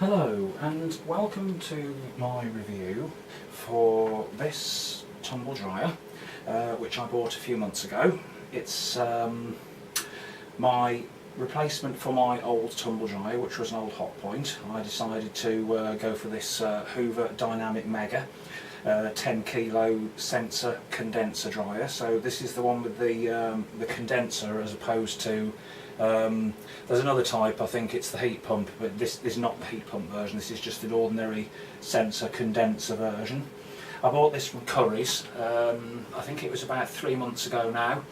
Hello and welcome to my review for this tumble dryer which I bought a few months ago. It's my replacement for my old tumble dryer, which was an old Hot Point. I decided to go for this Hoover Dynamic Mega 10 kilo sensor condenser dryer. So this is the one with the condenser, as opposed to there's another type, I think it's the heat pump, but this is not the heat pump version. This is just an ordinary sensor condenser version. I bought this from Curry's, I think it was about 3 months ago now,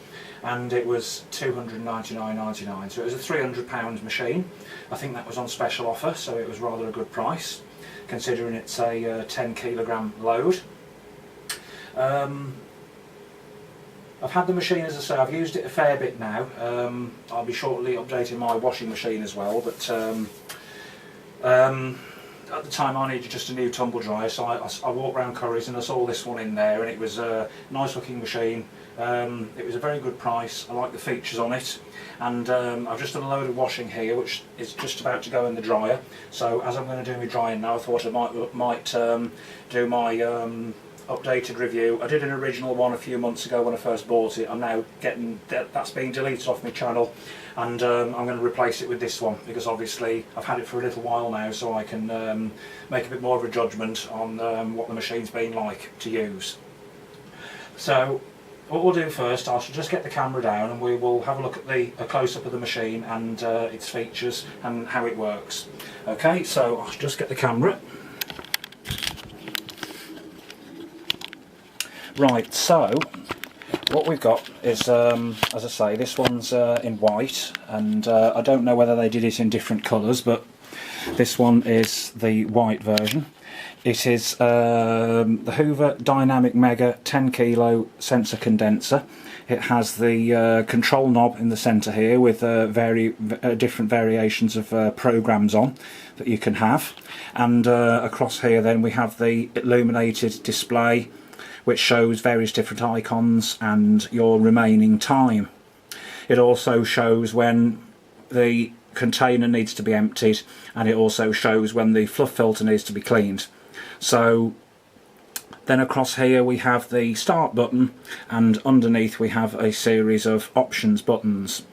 and it was £299.99, so it was a £300 machine. I think that was on special offer, so it was rather a good price considering it's a 10 kilogram load. I've had the machine, as I say, I've used it a fair bit now. I'll be shortly updating my washing machine as well, but at the time I needed just a new tumble dryer, so I walked around Curry's and I saw this one in there, and it was a nice looking machine. It was a very good price. I like the features on it, and I've just done a load of washing here, which is just about to go in the dryer. So as I'm going to do my drying now, I thought I might do my updated review. I did an original one a few months ago when I first bought it. I'm now getting that's being deleted off my channel, and I'm going to replace it with this one, because obviously I've had it for a little while now, so I can make a bit more of a judgment on what the machine's been like to use. So what we'll do first, I shall just get the camera down and we will have a look at a close-up of the machine and its features and how it works. Okay, so I'll just get the camera. Right, so what we've got is, as I say, this one's in white, and I don't know whether they did it in different colours, but this one is the white version. It is the Hoover Dynamic Mega 10 kilo sensor condenser. It has the control knob in the centre here with different variations of programs on that you can have, and across here then we have the illuminated display, which shows various different icons and your remaining time. It also shows when the container needs to be emptied, and it also shows when the fluff filter needs to be cleaned. So then across here we have the start button, and underneath we have a series of options buttons.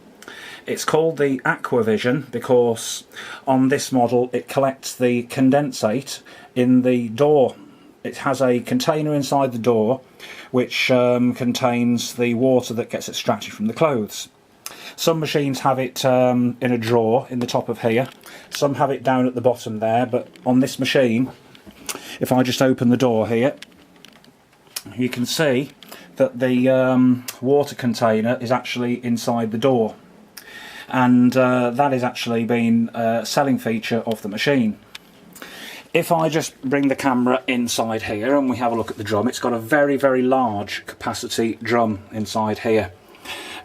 It's called the Aquavision because on this model it collects the condensate in the door. It has a container inside the door which contains the water that gets extracted from the clothes. Some machines have it in a drawer in the top of here, some have it down at the bottom there, but on this machine, if I just open the door here, you can see that the water container is actually inside the door, and that has actually been a selling feature of the machine. If I just bring the camera inside here and we have a look at the drum, it's got a very, very large capacity drum inside here.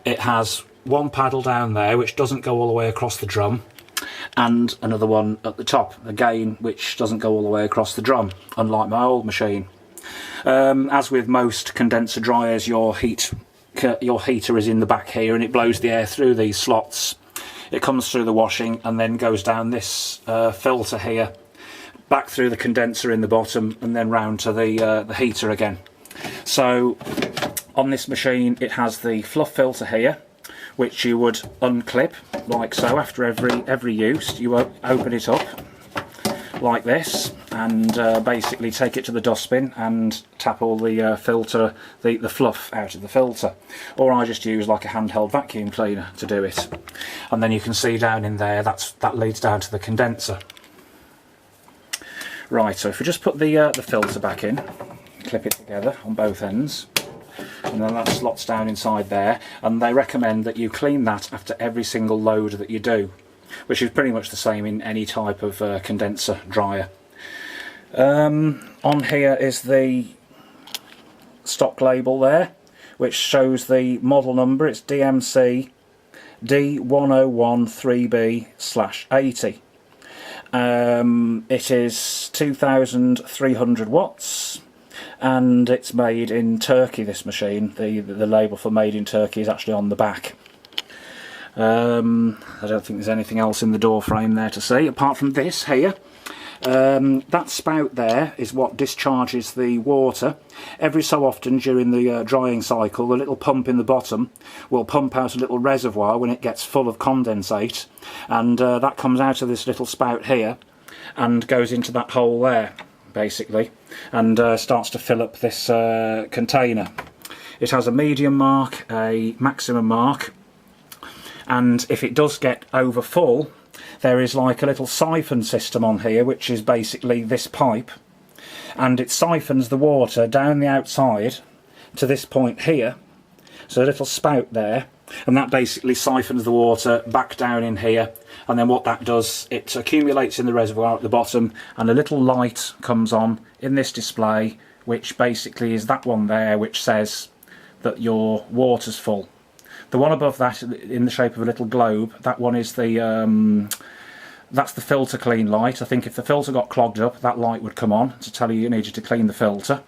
It has one paddle down there which doesn't go all the way across the drum, and another one at the top again which doesn't go all the way across the drum, unlike my old machine. As with most condenser dryers, your heater is in the back here, and it blows the air through these slots. It comes through the washing and then goes down this filter here, back through the condenser in the bottom, and then round to the heater again. So on this machine it has the fluff filter here, which you would unclip like so after every use. You open it up like this and basically take it to the dustbin and tap all the filter, the fluff out of the filter, or I just use like a handheld vacuum cleaner to do it. And then you can see down in there that leads down to the condenser. Right, so if we just put the filter back in, clip it together on both ends, and then that slots down inside there, and they recommend that you clean that after every single load that you do, which is pretty much the same in any type of condenser dryer. On here is the stock label there, which shows the model number. It's DMCD1013B-80. It is 2,300 watts, and it's made in Turkey, this machine. The label for made in Turkey is actually on the back. I don't think there's anything else in the door frame there to see apart from this here. That spout there is what discharges the water. Every so often during the drying cycle, the little pump in the bottom will pump out a little reservoir when it gets full of condensate, and that comes out of this little spout here and goes into that hole there basically, and starts to fill up this container. It has a medium mark, a maximum mark, and if it does get over full, there is like a little siphon system on here, which is basically this pipe, and it siphons the water down the outside to this point here, so a little spout there, and that basically siphons the water back down in here, and then what that does, it accumulates in the reservoir at the bottom, and a little light comes on in this display, which basically is that one there, which says that your water's full. The one above that, in the shape of a little globe, that one is the that's the filter clean light. I think if the filter got clogged up, that light would come on to tell you needed to clean the filter.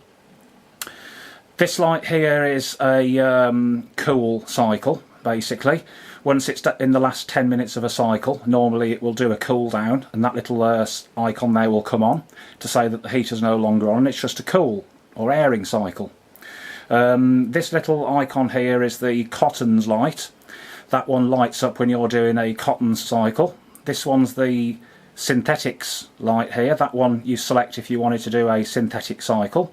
This light here is a cool cycle, basically. Once it's in the last 10 minutes of a cycle, normally it will do a cool down, and that little icon there will come on to say that the heater's no longer on. It's just a cool or airing cycle. This little icon here is the cottons light. That one lights up when you're doing a cottons cycle. This one's the synthetics light here. That one you select if you wanted to do a synthetic cycle.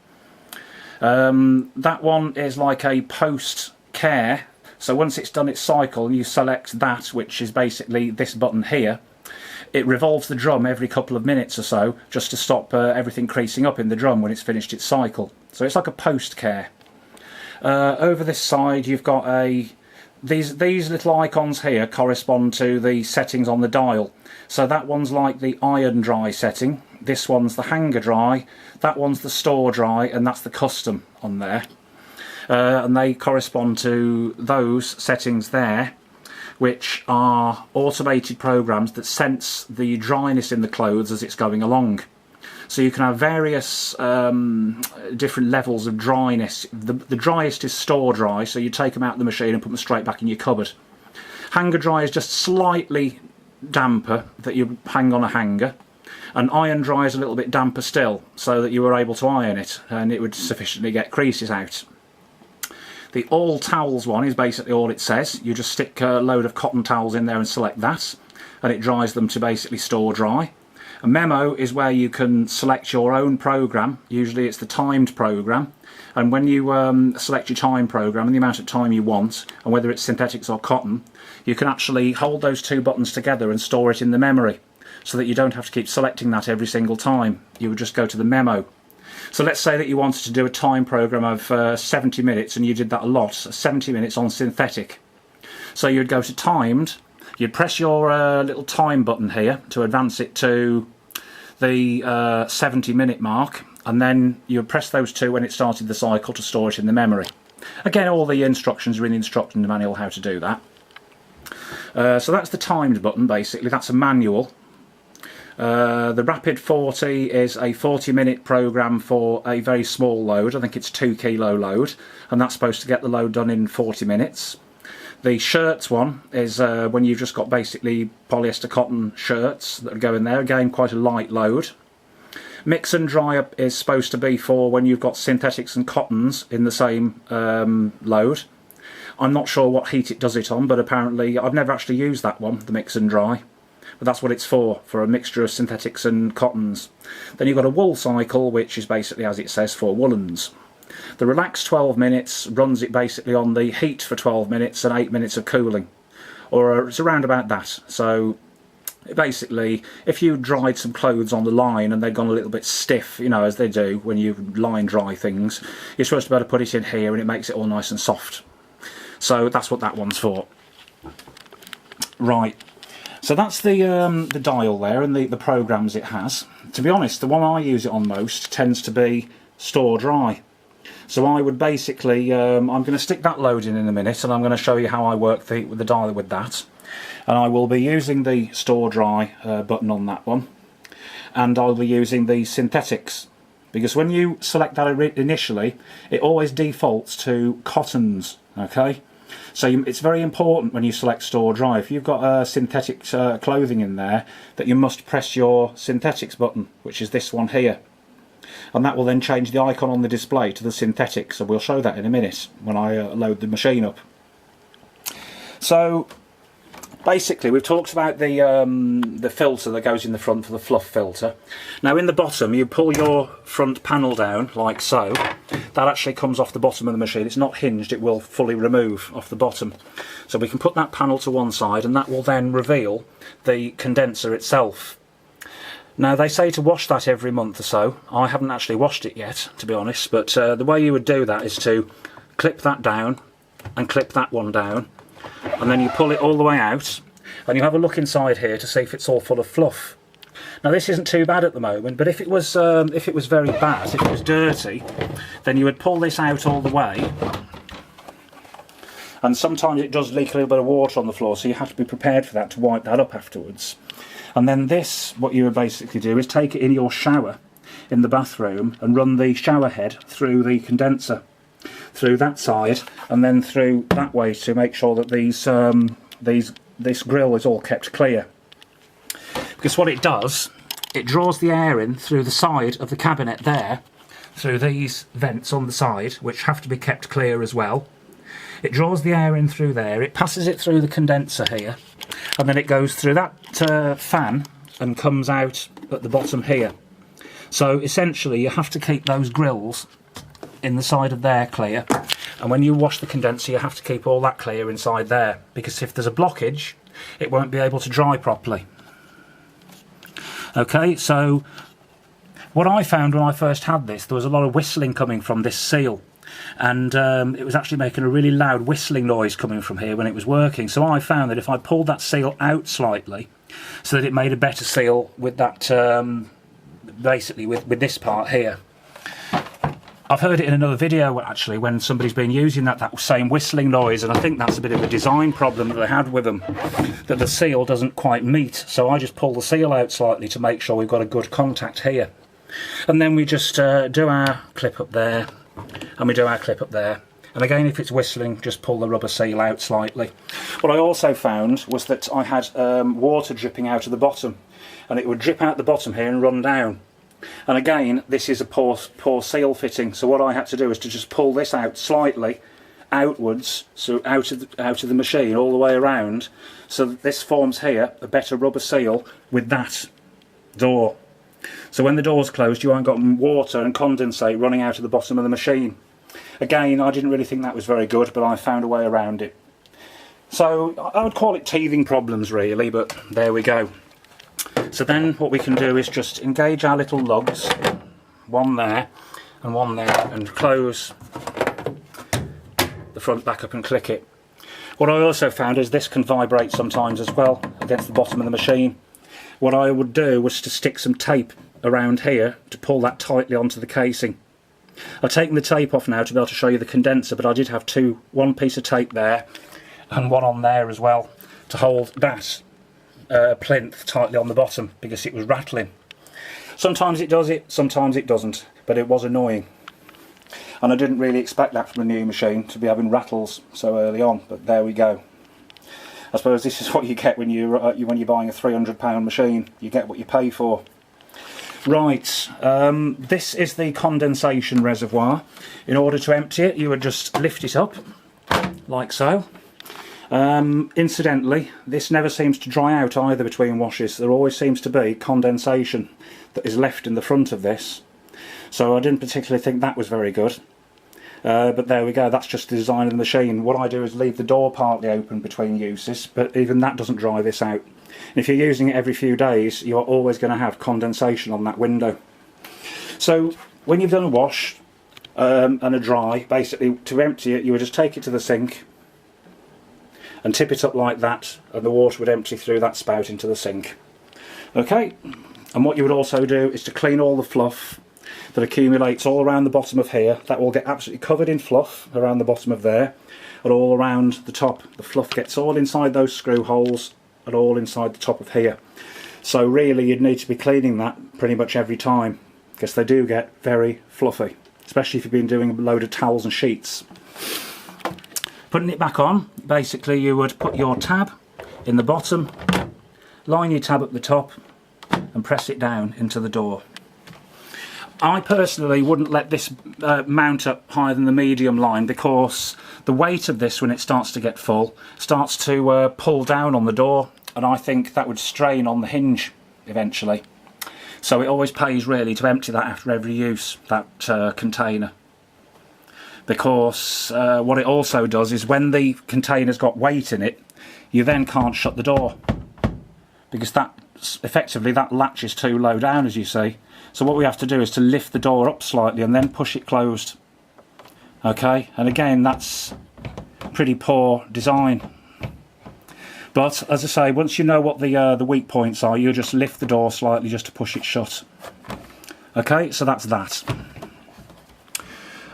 That one is like a post care. So once it's done its cycle, you select that, which is basically this button here. It revolves the drum every couple of minutes or so, just to stop everything creasing up in the drum when it's finished its cycle. So it's like a post care. Over this side you've got these little icons here correspond to the settings on the dial. So that one's like the iron dry setting, this one's the hanger dry, that one's the store dry, and that's the custom on there. And they correspond to those settings there, which are automated programs that sense the dryness in the clothes as it's going along. So you can have various different levels of dryness. The driest is store dry, so you take them out of the machine and put them straight back in your cupboard. Hanger dry is just slightly damper, that you hang on a hanger. And iron dry is a little bit damper still, so that you were able to iron it and it would sufficiently get creases out. The all towels one is basically all it says. You just stick a load of cotton towels in there and select that, and it dries them to basically store dry. A memo is where you can select your own program. Usually it's the timed program, and when you select your time program and the amount of time you want, and whether it's synthetics or cotton, you can actually hold those two buttons together and store it in the memory, so that you don't have to keep selecting that every single time. You would just go to the memo. So let's say that you wanted to do a time program of 70 minutes, and you did that a lot, 70 minutes on synthetic. So you'd go to timed, you'd press your little time button here to advance it to the 70-minute mark, and then you would press those two when it started the cycle to store it in the memory. Again, all the instructions are in the instruction manual how to do that. So that's the timed button basically, that's a manual. The Rapid 40 is a 40-minute program for a very small load. I think it's 2 kilo load, and that's supposed to get the load done in 40 minutes. The shirts one is when you've just got basically polyester cotton shirts that go in there, again quite a light load. Mix and dry up is supposed to be for when you've got synthetics and cottons in the same load. I'm not sure what heat it does it on, but apparently I've never actually used that one, the mix and dry. But that's what it's for a mixture of synthetics and cottons. Then you've got a wool cycle, which is basically, as it says, for woolens. The relaxed 12 minutes runs it basically on the heat for 12 minutes and 8 minutes of cooling. Or it's around about that. So basically, if you dried some clothes on the line and they'd gone a little bit stiff, you know, as they do when you line dry things, you're supposed to be able to put it in here and it makes it all nice and soft. So that's what that one's for. Right. So that's the dial there and the programs it has. To be honest, the one I use it on most tends to be store dry. So I would basically, I'm going to stick that load in a minute, and I'm going to show you how I work the dial with that. And I will be using the store dry button on that one, and I'll be using the synthetics, because when you select that initially, it always defaults to cottons, okay? So it's very important when you select store dry, if you've got synthetic clothing in there, that you must press your synthetics button, which is this one here. And that will then change the icon on the display to the synthetic, so we'll show that in a minute when I load the machine up. So basically we've talked about the filter that goes in the front for the fluff filter. Now in the bottom you pull your front panel down like so. That actually comes off the bottom of the machine. It's not hinged, it will fully remove off the bottom. So we can put that panel to one side and that will then reveal the condenser itself. Now they say to wash that every month or so. I haven't actually washed it yet, to be honest, but the way you would do that is to clip that down and clip that one down, and then you pull it all the way out and you have a look inside here to see if it's all full of fluff. Now this isn't too bad at the moment, but if it was very bad, if it was dirty, then you would pull this out all the way, and sometimes it does leak a little bit of water on the floor, so you have to be prepared for that, to wipe that up afterwards. And then this, what you would basically do is take it in your shower in the bathroom and run the shower head through the condenser, through that side and then through that way, to make sure that this grill is all kept clear. Because what it does, it draws the air in through the side of the cabinet there, through these vents on the side, which have to be kept clear as well. It draws the air in through there, it passes it through the condenser here, and then it goes through that fan and comes out at the bottom here. So essentially you have to keep those grills in the side of there clear, and when you wash the condenser you have to keep all that clear inside there, because if there's a blockage it won't be able to dry properly. Okay, so what I found when I first had this, there was a lot of whistling coming from this seal, and it was actually making a really loud whistling noise coming from here when it was working. So I found that if I pulled that seal out slightly so that it made a better seal with that, basically with this part here. I've heard it in another video actually when somebody's been using that same whistling noise, and I think that's a bit of a design problem that they had with them, that the seal doesn't quite meet. So I just pull the seal out slightly to make sure we've got a good contact here, and then we just do our clip up there and we do our clip up there, and again if it's whistling just pull the rubber seal out slightly. What I also found was that I had water dripping out of the bottom, and it would drip out the bottom here and run down. And again, this is a poor seal fitting, so what I had to do is to just pull this out slightly outwards, so out of the machine all the way around, so that this forms here a better rubber seal with that door. So when the door's closed you ain't got water and condensate running out of the bottom of the machine. Again, I didn't really think that was very good, but I found a way around it. So I would call it teething problems really, but there we go. So then what we can do is just engage our little lugs, one there and one there, and close the front back up and click it. What I also found is this can vibrate sometimes as well against the bottom of the machine. What I would do was to stick some tape around here to pull that tightly onto the casing. I've taken the tape off now to be able to show you the condenser, but I did have one piece of tape there and one on there as well to hold that plinth tightly on the bottom, because it was rattling. Sometimes it does it, sometimes it doesn't, but it was annoying, and I didn't really expect that from a new machine, to be having rattles so early on, but there we go. I suppose this is what you get when you're buying a £300 machine. You get what you pay for. Right, this is the condensation reservoir. In order to empty it you would just lift it up like so. Incidentally, this never seems to dry out either between washes. There always seems to be condensation that is left in the front of this, so I didn't particularly think that was very good, but there we go. That's just the design of the machine. What I do is leave the door partly open between uses, but even that doesn't dry this out. And if you're using it every few days you're always going to have condensation on that window. So when you've done a wash and a dry, basically to empty it you would just take it to the sink and tip it up like that, and the water would empty through that spout into the sink. Okay, and what you would also do is to clean all the fluff that accumulates all around the bottom of here. That will get absolutely covered in fluff around the bottom of there, and all around the top. The fluff gets all inside those screw holes and all inside the top of here. So really you'd need to be cleaning that pretty much every time, because they do get very fluffy, especially if you've been doing a load of towels and sheets. Putting it back on, basically you would put your tab in the bottom, line your tab at the top and press it down into the door. I personally wouldn't let this mount up higher than the medium line, because the weight of this, when it starts to get full, starts to pull down on the door, and I think that would strain on the hinge eventually. So it always pays really to empty that after every use, that container. Because what it also does is, when the container's got weight in it, you then can't shut the door, because that effectively that latch is too low down, as you see. So what we have to do is to lift the door up slightly and then push it closed. Okay, and again, that's pretty poor design. But as I say, once you know what the weak points are, you just lift the door slightly just to push it shut. Okay, so that's that.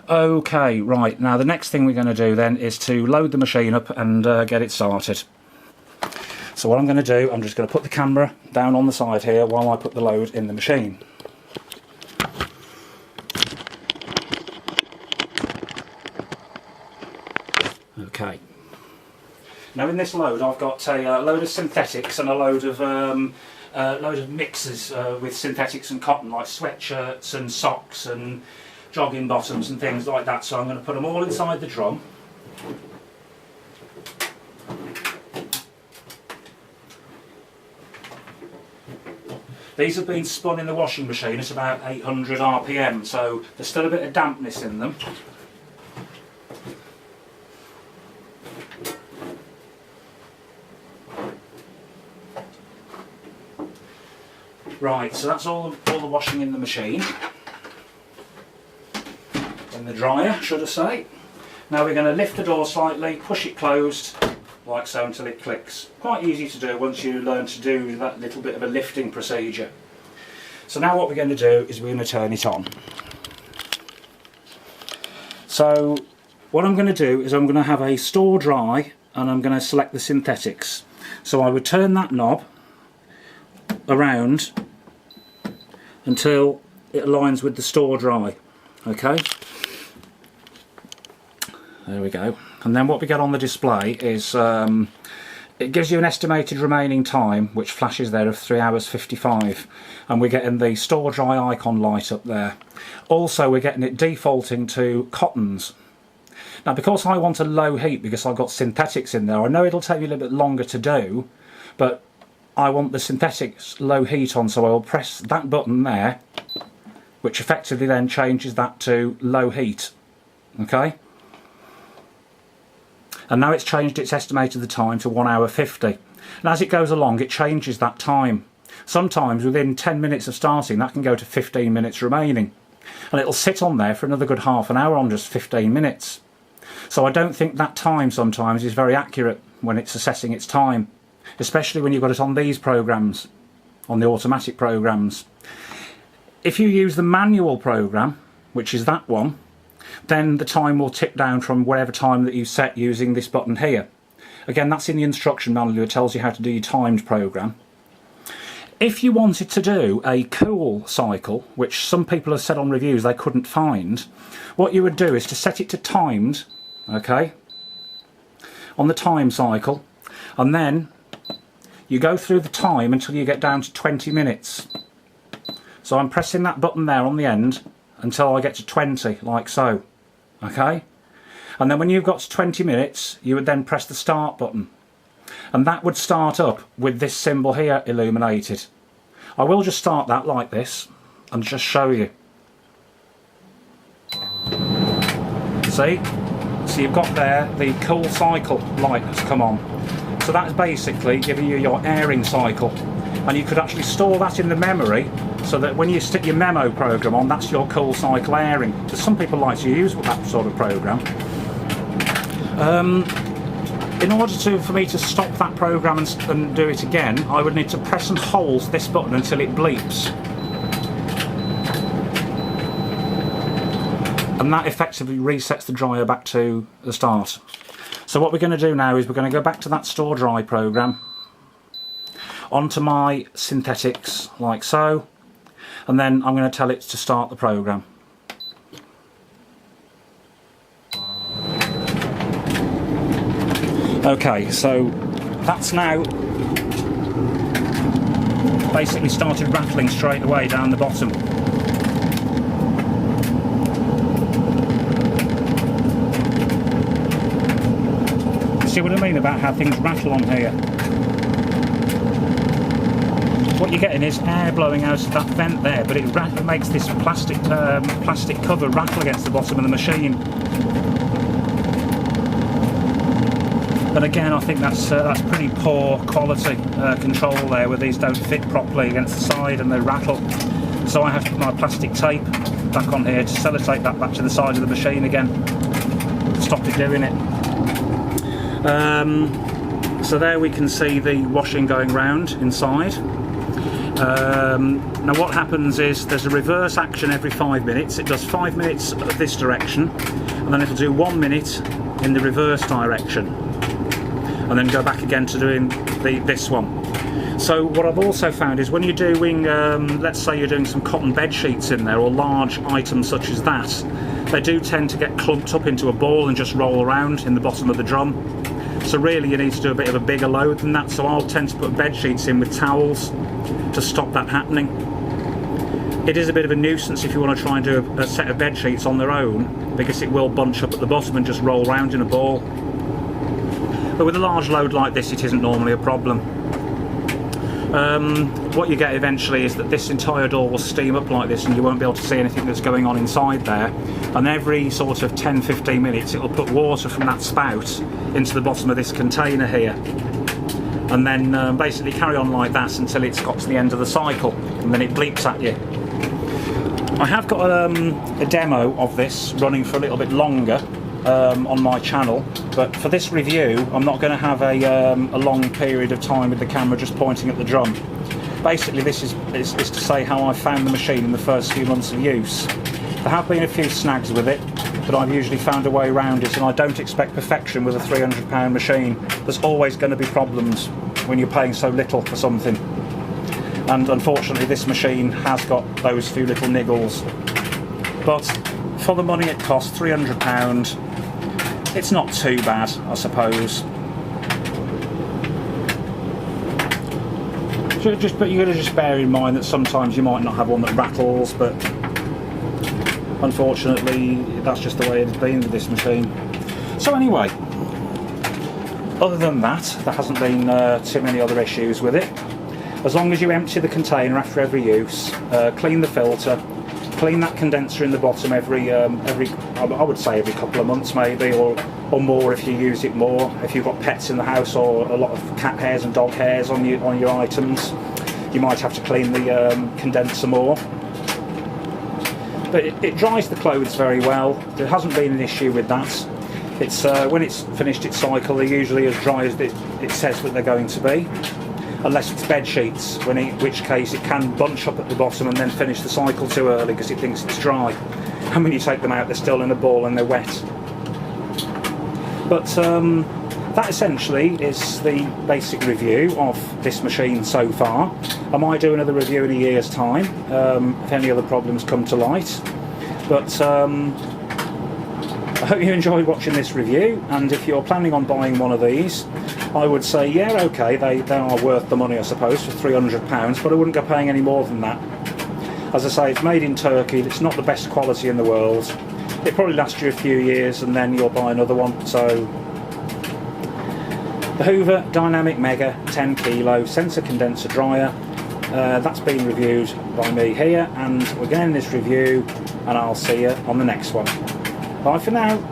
Okay, right, now the next thing we're going to do then is to load the machine up and get it started. So what I'm going to do, I'm just going to put the camera down on the side here while I put the load in the machine. Okay. Now in this load I've got a load of synthetics and a load of mixes with synthetics and cotton, like sweatshirts and socks and jogging bottoms and things like that. So I'm going to put them all inside the drum. These have been spun in the washing machine at about 800 RPM, so there's still a bit of dampness in them. Right, so that's all the washing in the machine. In the dryer, should I say. Now we're going to lift the door slightly, push it closed, like so, until it clicks. Quite easy to do once you learn to do that little bit of a lifting procedure. So now what we're going to do is we're going to turn it on. So what I'm going to do is I'm going to have a store dry, and I'm going to select the synthetics. So I would turn that knob around until it aligns with the store dry. Okay, there we go. And then what we get on the display is it gives you an estimated remaining time, which flashes there, of 3 hours 55, and we're getting the store dry icon light up there. Also we're getting it defaulting to cottons. Now because I want a low heat, because I've got synthetics in there, I know it'll take me a little bit longer to do, but I want the synthetics low heat on, so I will press that button there, which effectively then changes that to low heat. Okay, and now it's changed its estimated the time to 1 hour 50, and as it goes along it changes that time. Sometimes within 10 minutes of starting, that can go to 15 minutes remaining, and it'll sit on there for another good half an hour on just 15 minutes. So I don't think that time sometimes is very accurate when it's assessing its time, especially when you've got it on these programs, on the automatic programs. If you use the manual program, which is that one, then the time will tick down from whatever time that you set using this button here. Again, that's in the instruction manual. It tells you how to do your timed program. If you wanted to do a cool cycle, which some people have said on reviews they couldn't find, what you would do is to set it to timed, okay, on the time cycle, and then you go through the time until you get down to 20 minutes. So I'm pressing that button there on the end until I get to 20, like so. Okay? And then when you've got to 20 minutes, you would then press the start button. And that would start up with this symbol here illuminated. I will just start that like this and just show you. See? So you've got there the cool cycle light has come on. So that's basically giving you your airing cycle, and you could actually store that in the memory so that when you stick your memo program on, that's your cool cycle airing. So some people like to use that sort of program. In order for me to stop that program and do it again, I would need to press and hold this button until it bleeps. And that effectively resets the dryer back to the start. So what we're going to do now is we're going to go back to that store dry program, onto my synthetics like so, and then I'm going to tell it to start the program. Okay, so that's now basically started rattling straight away down the bottom. See what I mean about how things rattle on here? What you're getting is air blowing out of that vent there, but it makes this plastic cover rattle against the bottom of the machine. And again, I think that's pretty poor quality control there, where these don't fit properly against the side and they rattle. So I have to put my plastic tape back on here to sellotape that back to the side of the machine again, stop it doing it. So there we can see the washing going round inside. Now what happens is there's a reverse action every 5 minutes. It does 5 minutes of this direction, and then it'll do 1 minute in the reverse direction, and then go back again to doing this one. So what I've also found is when you're doing, let's say you're doing some cotton bed sheets in there, or large items such as that, they do tend to get clumped up into a ball and just roll around in the bottom of the drum. So really you need to do a bit of a bigger load than that, so I'll tend to put bed sheets in with towels to stop that happening. It is a bit of a nuisance if you want to try and do a set of bed sheets on their own, because it will bunch up at the bottom and just roll around in a ball. But with a large load like this, it isn't normally a problem. What you get eventually is that this entire door will steam up like this, and you won't be able to see anything that's going on inside there. And every sort of 10-15 minutes, it'll put water from that spout into the bottom of this container here, and then basically carry on like that until it's got to the end of the cycle, and then it bleeps at you. I have got a demo of this running for a little bit longer on my channel, but for this review I'm not going to have a long period of time with the camera just pointing at the drum. Basically this is to say how I found the machine in the first few months of use. There have been a few snags with it, but I've usually found a way around it, and I don't expect perfection with a £300 machine. There's always going to be problems when you're paying so little for something, and unfortunately this machine has got those few little niggles. But for the money it costs, £300, it's not too bad, I suppose. But you've got to just bear in mind that sometimes you might not have one that rattles, but unfortunately that's just the way it's been with this machine. So anyway, other than that, there hasn't been too many other issues with it. As long as you empty the container after every use, clean the filter, clean that condenser in the bottom every I would say every couple of months maybe, or more if you use it more. If you've got pets in the house, or a lot of cat hairs and dog hairs on your items, you might have to clean the condenser more. But it dries the clothes very well. There hasn't been an issue with that. It's when it's finished its cycle, they're usually as dry as it says that they're going to be, unless it's bed sheets, in which case it can bunch up at the bottom and then finish the cycle too early because it thinks it's dry. And when you take them out, they're still in a ball and they're wet. But that essentially is the basic review of this machine so far. I might do another review in a year's time if any other problems come to light. But I hope you enjoyed watching this review, and if you're planning on buying one of these, I would say, yeah, okay, they are worth the money, I suppose, for £300, but I wouldn't go paying any more than that. As I say, it's made in Turkey, it's not the best quality in the world. It probably lasts you a few years and then you'll buy another one. So the Hoover Dynamic Mega 10 kilo sensor condenser dryer, that's been reviewed by me here, and we're going to end this review, and I'll see you on the next one. Bye for now.